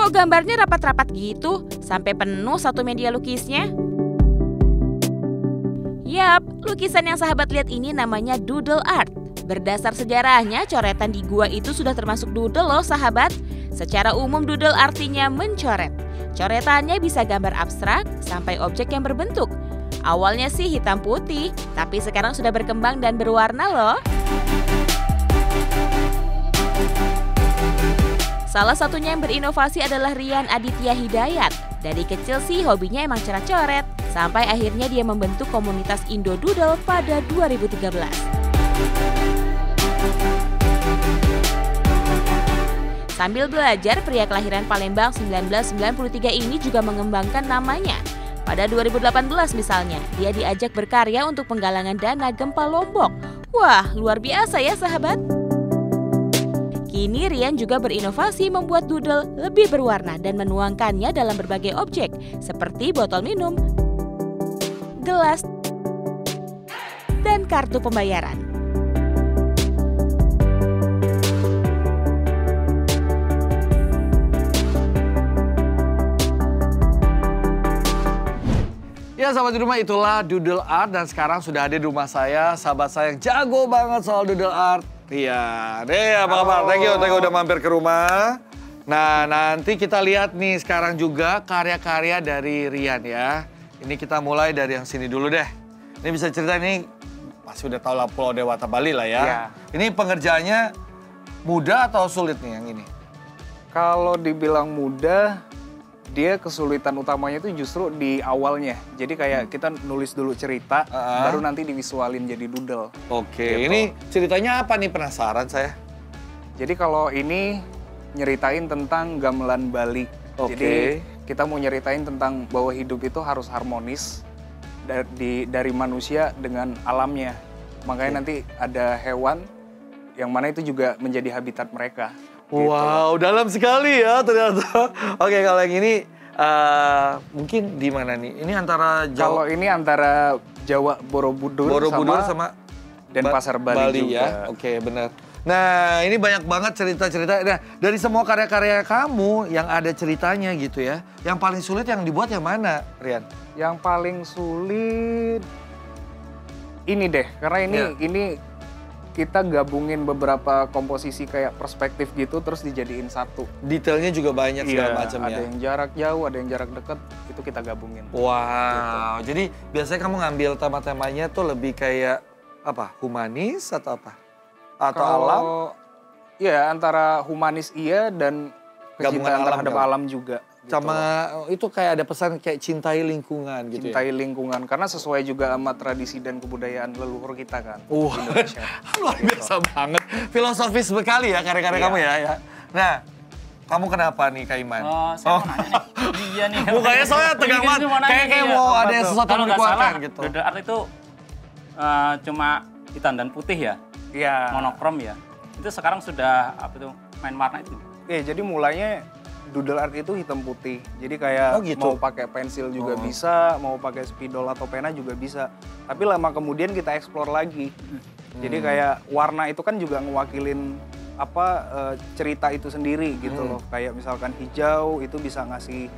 Kok gambarnya rapat-rapat gitu? Sampai penuh satu media lukisnya? Yap, lukisan yang sahabat lihat ini namanya doodle art. Berdasar sejarahnya, coretan di gua itu sudah termasuk doodle loh sahabat. Secara umum doodle artinya mencoret. Coretannya bisa gambar abstrak sampai objek yang berbentuk. Awalnya sih hitam putih, tapi sekarang sudah berkembang dan berwarna loh. Salah satunya yang berinovasi adalah Rian Aditya Hidayat. Dari kecil sih hobinya emang coret-coret, sampai akhirnya dia membentuk komunitas Indo Doodle pada 2013. Sambil belajar, pria kelahiran Palembang 1993 ini juga mengembangkan namanya. Pada 2018 misalnya, dia diajak berkarya untuk penggalangan dana gempa Lombok. Wah, luar biasa ya sahabat. Kini Rian juga berinovasi membuat doodle lebih berwarna dan menuangkannya dalam berbagai objek seperti botol minum, gelas, dan kartu pembayaran. Ya sahabat di rumah, itulah doodle art dan sekarang sudah ada di rumah saya sahabat saya yang jago banget soal doodle art. Iya, deh apa kabar? Thank you udah mampir ke rumah. Nah nanti kita lihat nih sekarang juga karya-karya dari Rian ya. Ini kita mulai dari yang sini dulu deh. Ini bisa cerita ini, pasti udah tahu lah Pulau Dewata Bali lah ya. Iya. Ini pengerjaannya mudah atau sulit nih yang ini? Kalau dibilang mudah, dia kesulitan utamanya itu justru di awalnya. Jadi kayak kita nulis dulu cerita, baru nanti divisualin jadi doodle. Oke, Gitu. ini ceritanya apa nih, penasaran saya. Jadi kalau ini nyeritain tentang gamelan Bali. Oke. Jadi kita mau nyeritain tentang bahwa hidup itu harus harmonis dari manusia dengan alamnya. Makanya nanti ada hewan yang mana itu juga menjadi habitat mereka. Wow, dalam sekali ya ternyata. Oke, kalau yang ini mungkin di mana nih? Ini antara Jawa. Kalau ini antara Jawa Borobudur sama Denpasar Bali juga. Ya. Oke, benar. Nah, ini banyak banget cerita-cerita. Nah, dari semua karya-karya kamu yang ada ceritanya gitu ya. Yang paling sulit yang dibuat yang mana, Rian? Yang paling sulit ini deh, karena ini kita gabungin beberapa komposisi kayak perspektif gitu terus dijadiin satu. Detailnya juga banyak segala macam ya. Ada yang jarak jauh, ada yang jarak dekat, itu kita gabungin. Wow, gitu. Jadi biasanya kamu ngambil tema-temanya tuh lebih kayak apa? Humanis atau apa? Atau alam? Ya antara humanis iya dan kecintaan terhadap alam juga. Gitu. Sama itu kayak ada pesan kayak cintai lingkungan gitu. Cintai lingkungan, karena sesuai juga sama tradisi dan kebudayaan leluhur kita kan. Indonesia. Luar biasa banget. Filosofis sekali ya karya-karya kamu ya. Nah, kamu kenapa nih Kak Iman? Saya mau nanya nih. Iya nih. Mukanya soalnya tegang banget. Kayak mau ada sesuatu yang dikuatkan gitu. Doodle art itu cuma hitam dan putih ya. Iya. Monokrom ya. Itu sekarang sudah main warna itu. Jadi mulainya doodle art itu hitam putih. Jadi kayak mau pakai pensil juga bisa, mau pakai spidol atau pena juga bisa. Tapi lama kemudian kita explore lagi. Jadi kayak warna itu kan juga ngewakilin cerita itu sendiri gitu loh. Kayak misalkan hijau itu bisa ngasih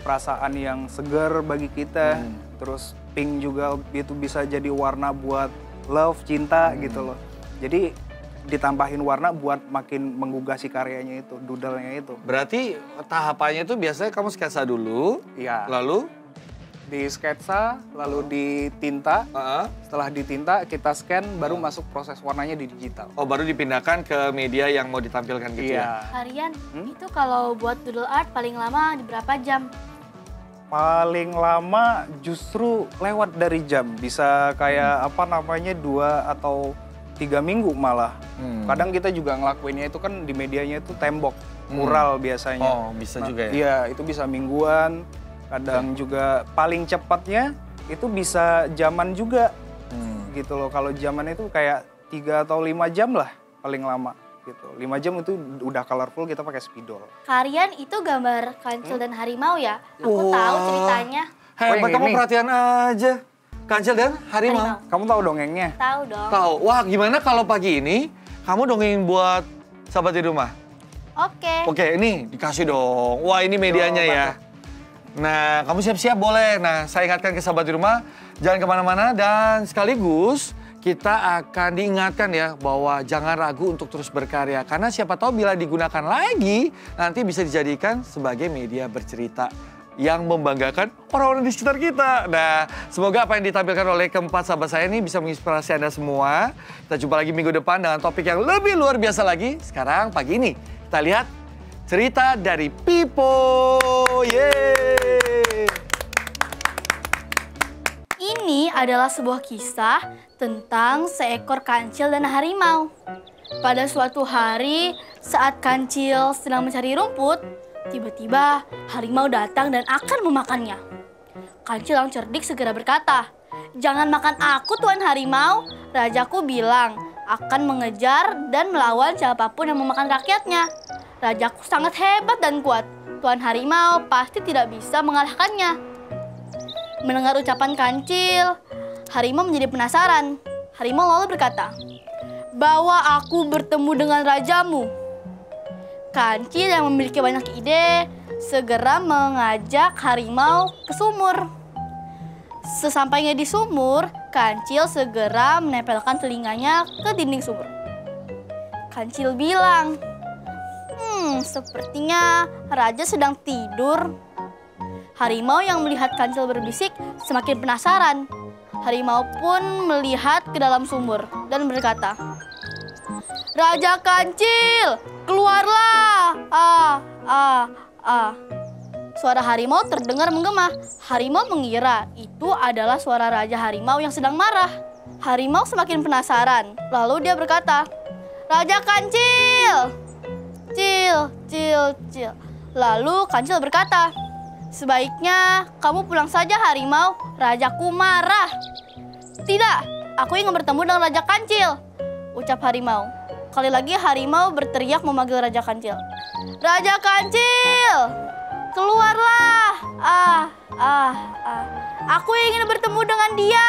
perasaan yang segar bagi kita. Terus pink juga itu bisa jadi warna buat love, cinta gitu loh. Jadi ditambahin warna buat makin menggugah si karyanya itu, doodle-nya itu. Berarti tahapannya itu biasanya kamu sketsa dulu, lalu? Di sketsa, lalu ditinta. Setelah ditinta, kita scan, baru masuk proses warnanya di digital. Oh, baru dipindahkan ke media yang mau ditampilkan gitu ya? Harian, itu kalau buat doodle art paling lama di berapa jam? Paling lama justru lewat dari jam. Bisa kayak 2 atau 3 minggu malah. Kadang kita juga ngelakuinnya itu kan di medianya itu tembok, mural biasanya. Oh, bisa juga ya? Iya, itu bisa mingguan. Kadang juga paling cepatnya itu bisa jaman juga. Gitu loh. Kalau zaman itu kayak 3 atau 5 jam lah paling lama. Gitu. 5 jam itu udah colorful, kita pakai spidol. Karian itu gambar kancil dan harimau ya? Aku tahu ceritanya. Hebat, kamu perhatian aja. Kancil dan harimau. Kamu tahu dongengnya? Tahu dong. Tahu. Wah, gimana kalau pagi ini kamu dongengin buat sahabat di rumah? Oke. Oke, ini dikasih dong. Wah, ini medianya ya. Nah, kamu siap-siap boleh. Nah, saya ingatkan ke sahabat di rumah, jangan kemana-mana dan sekaligus kita akan diingatkan ya bahwa jangan ragu untuk terus berkarya. Karena siapa tahu bila digunakan lagi, nanti bisa dijadikan sebagai media bercerita yang membanggakan orang-orang di sekitar kita. Nah, semoga apa yang ditampilkan oleh keempat sahabat saya ini bisa menginspirasi Anda semua. Kita jumpa lagi minggu depan dengan topik yang lebih luar biasa lagi. Sekarang pagi ini kita lihat cerita dari Pipo. Yeay! Ini adalah sebuah kisah tentang seekor kancil dan harimau. Pada suatu hari, saat kancil sedang mencari rumput, tiba-tiba harimau datang dan akan memakannya. Kancil yang cerdik segera berkata, "Jangan makan aku, Tuan Harimau. Rajaku bilang akan mengejar dan melawan siapapun yang memakan rakyatnya. Rajaku sangat hebat dan kuat. Tuan Harimau pasti tidak bisa mengalahkannya." Mendengar ucapan kancil, harimau menjadi penasaran. Harimau lalu berkata, "Bawa aku bertemu dengan rajamu." Kancil yang memiliki banyak ide segera mengajak harimau ke sumur. Sesampainya di sumur, kancil segera menempelkan telinganya ke dinding sumur. Kancil bilang, sepertinya raja sedang tidur." Harimau yang melihat kancil berbisik semakin penasaran. Harimau pun melihat ke dalam sumur dan berkata, "Raja Kancil, keluarlah! Suara harimau terdengar menggema. Harimau mengira itu adalah suara Raja Harimau yang sedang marah. Harimau semakin penasaran. Lalu dia berkata, "Raja Kancil! Cil, cil, cil." Lalu Kancil berkata, "Sebaiknya kamu pulang saja, harimau. Rajaku marah." "Tidak, aku ingin bertemu dengan Raja Kancil," ucap harimau. Kali lagi harimau berteriak memanggil Raja Kancil. "Raja Kancil, keluarlah! Aku ingin bertemu dengan dia."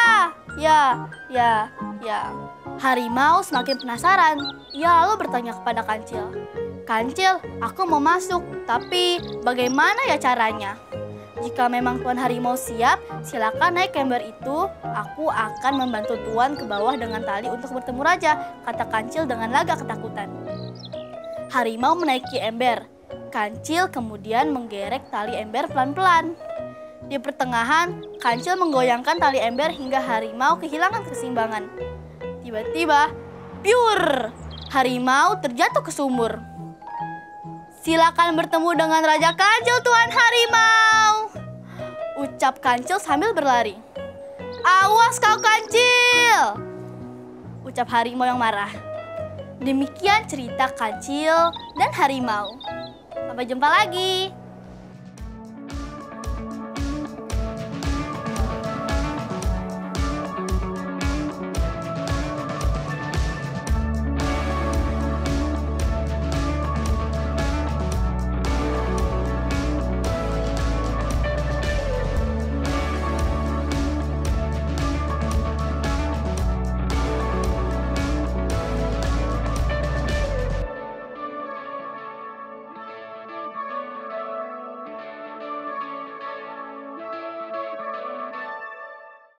Ya. Harimau semakin penasaran. Ia lalu bertanya kepada Kancil, "Kancil, aku mau masuk, tapi bagaimana ya caranya?" "Jika memang Tuan Harimau siap, silakan naik ke ember itu. Aku akan membantu Tuan ke bawah dengan tali untuk bertemu raja," kata Kancil dengan lagak ketakutan. Harimau menaiki ember. Kancil kemudian menggerek tali ember pelan-pelan. Di pertengahan, Kancil menggoyangkan tali ember hingga harimau kehilangan keseimbangan. Tiba-tiba, piur! Harimau terjatuh ke sumur. "Silakan bertemu dengan Raja Kancil, Tuan Harimau," ucap Kancil sambil berlari. "Awas kau, Kancil!" ucap harimau yang marah. Demikian cerita Kancil dan harimau. Sampai jumpa lagi.